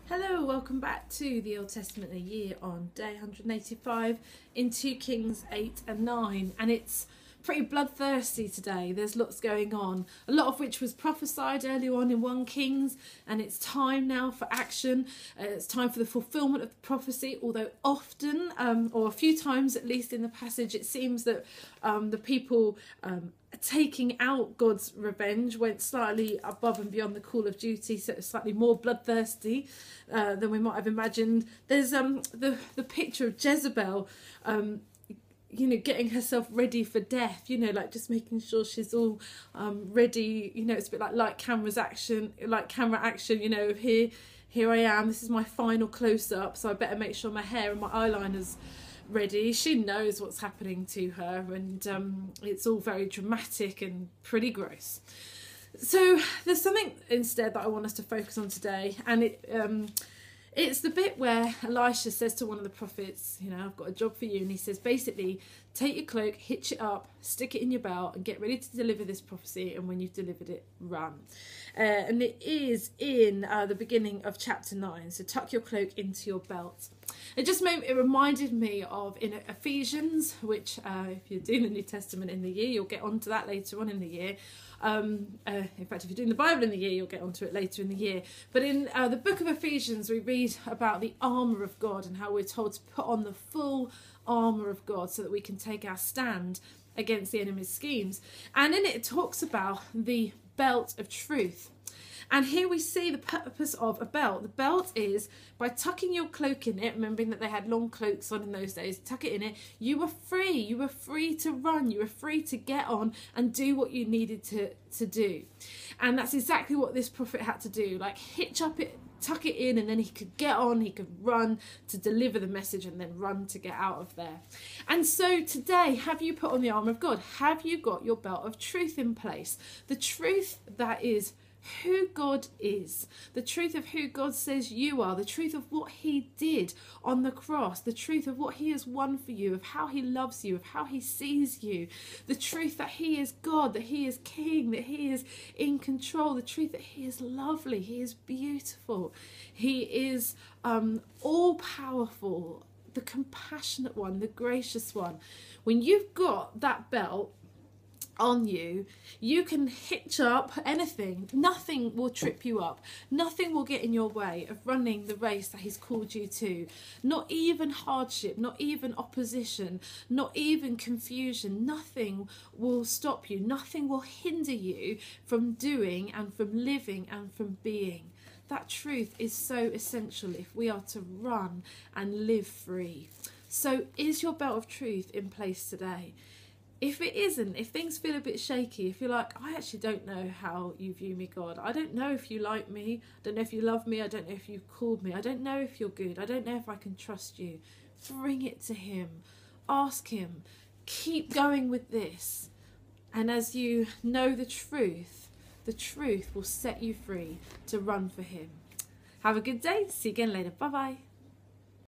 Hello, welcome back to the Old Testament a year on day 185 in 2 Kings 8 and 9, and it's pretty bloodthirsty today. There's lots going on, a lot of which was prophesied earlier on in 1 Kings, and it's time now for action. It's time for the fulfillment of the prophecy, although often, or a few times at least in the passage, it seems that the people taking out God's revenge went slightly above and beyond the call of duty, so it's slightly more bloodthirsty than we might have imagined. There's the picture of Jezebel, getting herself ready for death, like just making sure she's all ready. It's a bit like camera action, here I am, this is my final close-up, so I better make sure my hair and my eyeliner's ready. She knows what's happening to her, and it's all very dramatic and pretty gross. So there's something instead that I want us to focus on today, and it's the bit where Elisha says to one of the prophets, I've got a job for you, and he says basically, take your cloak, hitch it up, stick it in your belt, and get ready to deliver this prophecy, and when you've delivered it, run. And it is in the beginning of chapter 9, so tuck your cloak into your belt. It reminded me of in Ephesians, which if you're doing the New Testament in the year, you'll get onto that later on in the year. In fact, if you're doing the Bible in the year, you'll get onto it later in the year. But in the book of Ephesians, we read about the armour of God and how we're told to put on the full armour of God so that we can take our stand against the enemy's schemes. And in it talks about the belt of truth. And here we see the purpose of a belt. The belt is by tucking your cloak in it, remembering that they had long cloaks on in those days, tuck it in it, you were free. You were free to run. You were free to get on and do what you needed to do. And that's exactly what this prophet had to do. Like tuck it in, and then he could get on, he could run to deliver the message and then run to get out of there. And so today, have you put on the armour of God? Have you got your belt of truth in place? The truth that is who God is, the truth of who God says you are, the truth of what he did on the cross, the truth of what he has won for you, of how he loves you, of how he sees you, the truth that he is God, that he is King, that he is in control, the truth that he is lovely, he is beautiful, he is all powerful, the compassionate one, the gracious one. When you've got that belt on you, you can hitch up anything. Nothing will trip you up. Nothing will get in your way of running the race that he's called you to. Not even hardship, not even opposition, not even confusion. Nothing will stop you. Nothing will hinder you from doing and from living and from being. That truth is so essential if we are to run and live free. So is your belt of truth in place today? If it isn't, if things feel a bit shaky, if you're like, I actually don't know how you view me, God. I don't know if you like me. I don't know if you love me. I don't know if you've called me. I don't know if you're good. I don't know if I can trust you. Bring it to him. Ask him. Keep going with this. And as you know the truth will set you free to run for him. Have a good day. See you again later. Bye-bye.